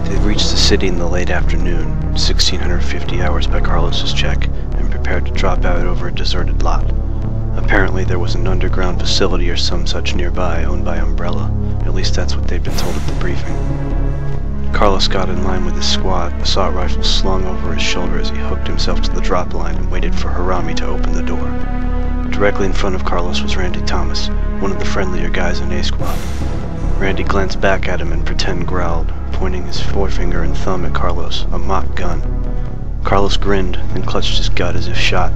They reached the city in the late afternoon, 1650 hours by Carlos's check, and prepared to drop out over a deserted lot. Apparently there was an underground facility or some such nearby, owned by Umbrella. At least that's what they'd been told at the briefing. Carlos got in line with his squad, assault rifle slung over his shoulder as he hooked himself to the drop line and waited for Harami to open the door. Directly in front of Carlos was Randy Thomas, one of the friendlier guys in A Squad. Randy glanced back at him and pretend growled, pointing his forefinger and thumb at Carlos, a mock gun. Carlos grinned, then clutched his gut as if shot.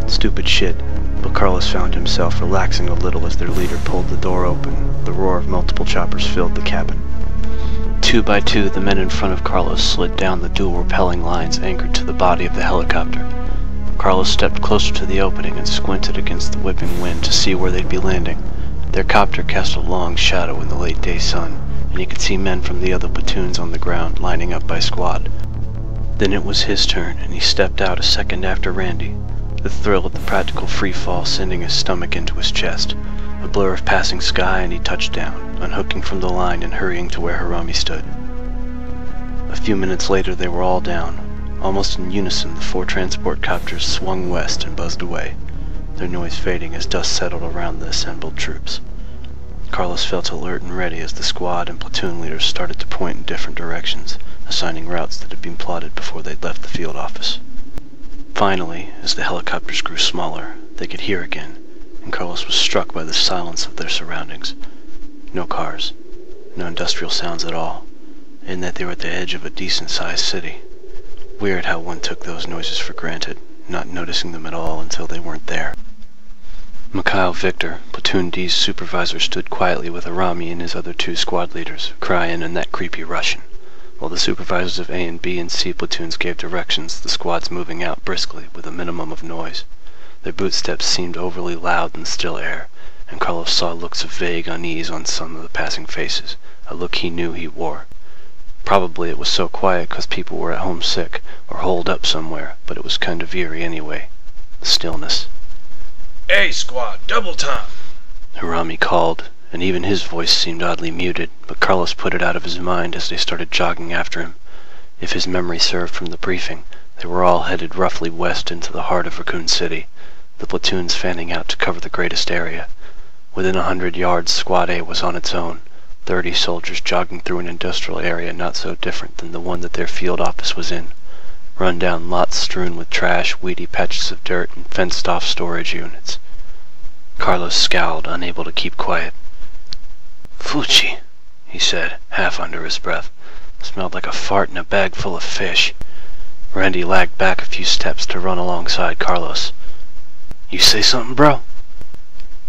Stupid shit, but Carlos found himself relaxing a little as their leader pulled the door open. The roar of multiple choppers filled the cabin. 2 by 2, the men in front of Carlos slid down the dual repelling lines anchored to the body of the helicopter. Carlos stepped closer to the opening and squinted against the whipping wind to see where they'd be landing. Their copter cast a long shadow in the late-day sun, and he could see men from the other platoons on the ground lining up by squad. Then it was his turn, and he stepped out a second after Randy, the thrill of the practical free fall sending his stomach into his chest. A blur of passing sky, and he touched down, unhooking from the line and hurrying to where Harami stood. A few minutes later they were all down. Almost in unison, the 4 transport copters swung west and buzzed away, their noise fading as dust settled around the assembled troops. Carlos felt alert and ready as the squad and platoon leaders started to point in different directions, assigning routes that had been plotted before they'd left the field office. Finally, as the helicopters grew smaller, they could hear again, and Carlos was struck by the silence of their surroundings. No cars, no industrial sounds at all, and that they were at the edge of a decent-sized city. Weird how one took those noises for granted, not noticing them at all until they weren't there. Mikhail Victor, Platoon D's supervisor, stood quietly with Harami and his other 2 squad leaders, crying in that creepy Russian, while the supervisors of A and B and C platoons gave directions, the squads moving out briskly with a minimum of noise. Their bootsteps seemed overly loud in the still air, and Carlos saw looks of vague unease on some of the passing faces, a look he knew he wore. Probably it was so quiet because people were at home sick or holed up somewhere, but it was kind of eerie anyway. The stillness. "Hey, squad, double time!" Harami called, and even his voice seemed oddly muted, but Carlos put it out of his mind as they started jogging after him. If his memory served from the briefing, they were all headed roughly west into the heart of Raccoon City, the platoons fanning out to cover the greatest area. Within 100 yards, Squad A was on its own, 30 soldiers jogging through an industrial area not so different than the one that their field office was in. Run-down lots strewn with trash, weedy patches of dirt, and fenced-off storage units. Carlos scowled, unable to keep quiet. "Fuchi," he said, half under his breath. Smelled like a fart in a bag full of fish. Randy lagged back a few steps to run alongside Carlos. "You say something, bro?"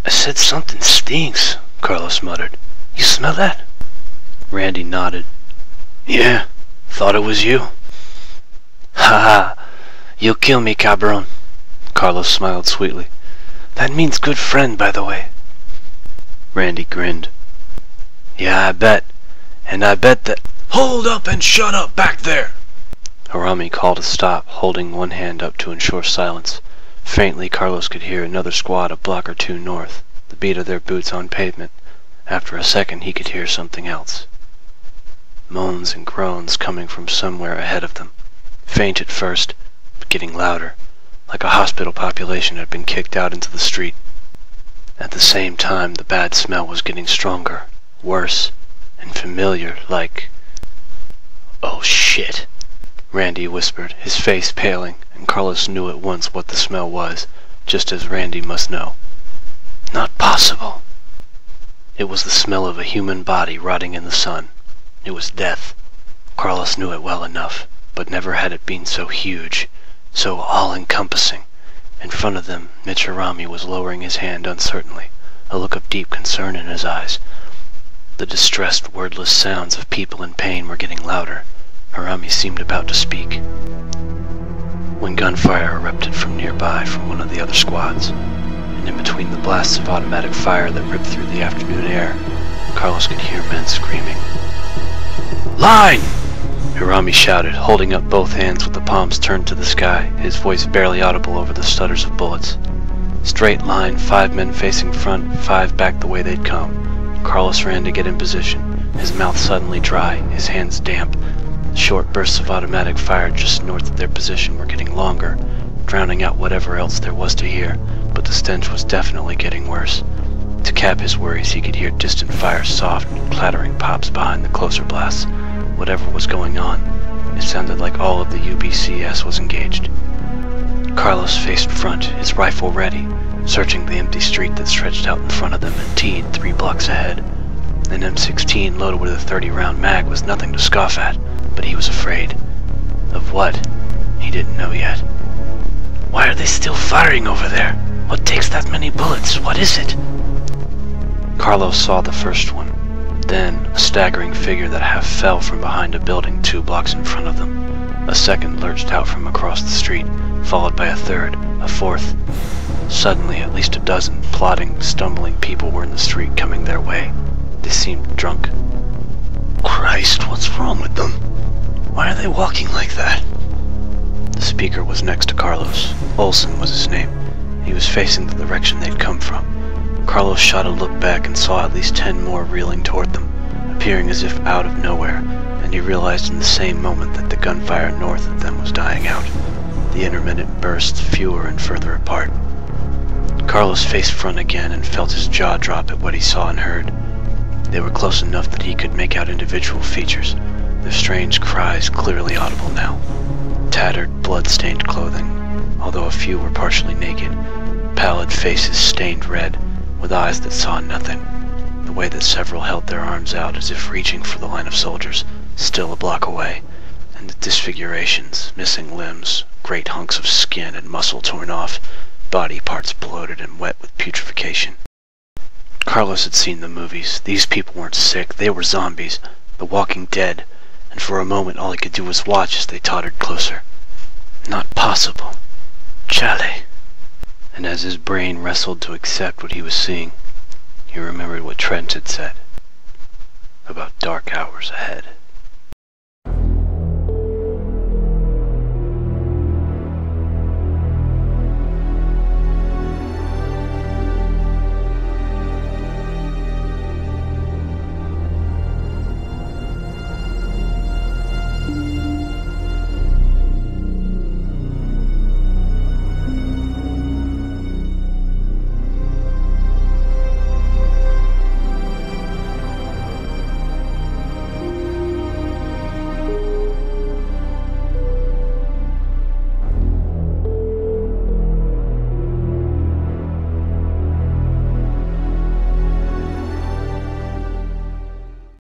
"I said something stinks," Carlos muttered. "You smell that?" Randy nodded. "Yeah, thought it was you." "Ha ha, you'll kill me, cabron." Carlos smiled sweetly. "That means good friend, by the way." Randy grinned. "Yeah, I bet. And I bet that—" "Hold up and shut up back there!" Harami called a stop, holding one hand up to ensure silence. Faintly, Carlos could hear another squad a block or 2 north, the beat of their boots on pavement. After a second, he could hear something else. Moans and groans coming from somewhere ahead of them. Faint at first, but getting louder, like a hospital population had been kicked out into the street. At the same time, the bad smell was getting stronger, worse, and familiar, like... "Oh shit," Randy whispered, his face paling, and Carlos knew at once what the smell was, just as Randy must know. Not possible. It was the smell of a human body rotting in the sun. It was death. Carlos knew it well enough, but never had it been so huge, so all-encompassing. In front of them, Mitch Harami was lowering his hand uncertainly, a look of deep concern in his eyes. The distressed, wordless sounds of people in pain were getting louder. Harami seemed about to speak, when gunfire erupted from nearby from one of the other squads, and in between the blasts of automatic fire that ripped through the afternoon air, Carlos could hear men screaming. "Line!" Harami shouted, holding up both hands with the palms turned to the sky, his voice barely audible over the stutters of bullets. Straight line, 5 men facing front, 5 back the way they'd come. Carlos ran to get in position, his mouth suddenly dry, his hands damp. Short bursts of automatic fire just north of their position were getting longer, drowning out whatever else there was to hear, but the stench was definitely getting worse. To cap his worries, he could hear distant fire's soft, clattering pops behind the closer blasts. Whatever was going on, it sounded like all of the UBCS was engaged. Carlos faced front, his rifle ready, searching the empty street that stretched out in front of them and teed 3 blocks ahead. An M16 loaded with a 30-round mag was nothing to scoff at, but he was afraid. Of what? He didn't know yet. Why are they still firing over there? What takes that many bullets? What is it? Carlos saw the first one. Then, a staggering figure that half fell from behind a building 2 blocks in front of them. A second lurched out from across the street, followed by a third, a fourth. Suddenly, at least a dozen plodding, stumbling people were in the street coming their way. They seemed drunk. Christ, what's wrong with them? Why are they walking like that? The speaker was next to Carlos. Olsen was his name. He was facing the direction they'd come from. Carlos shot a look back and saw at least 10 more reeling toward them, appearing as if out of nowhere, and he realized in the same moment that the gunfire north of them was dying out, the intermittent bursts fewer and further apart. Carlos faced front again and felt his jaw drop at what he saw and heard. They were close enough that he could make out individual features, their strange cries clearly audible now. Tattered, blood-stained clothing, although a few were partially naked, pallid faces stained red, with eyes that saw nothing, the way that several held their arms out as if reaching for the line of soldiers, still a block away, and the disfigurations, missing limbs, great hunks of skin and muscle torn off, body parts bloated and wet with putrefaction. Carlos had seen the movies. These people weren't sick, they were zombies, the walking dead, and for a moment all he could do was watch as they tottered closer. Not possible. Chale. And as his brain wrestled to accept what he was seeing, he remembered what Trent had said about dark hours ahead.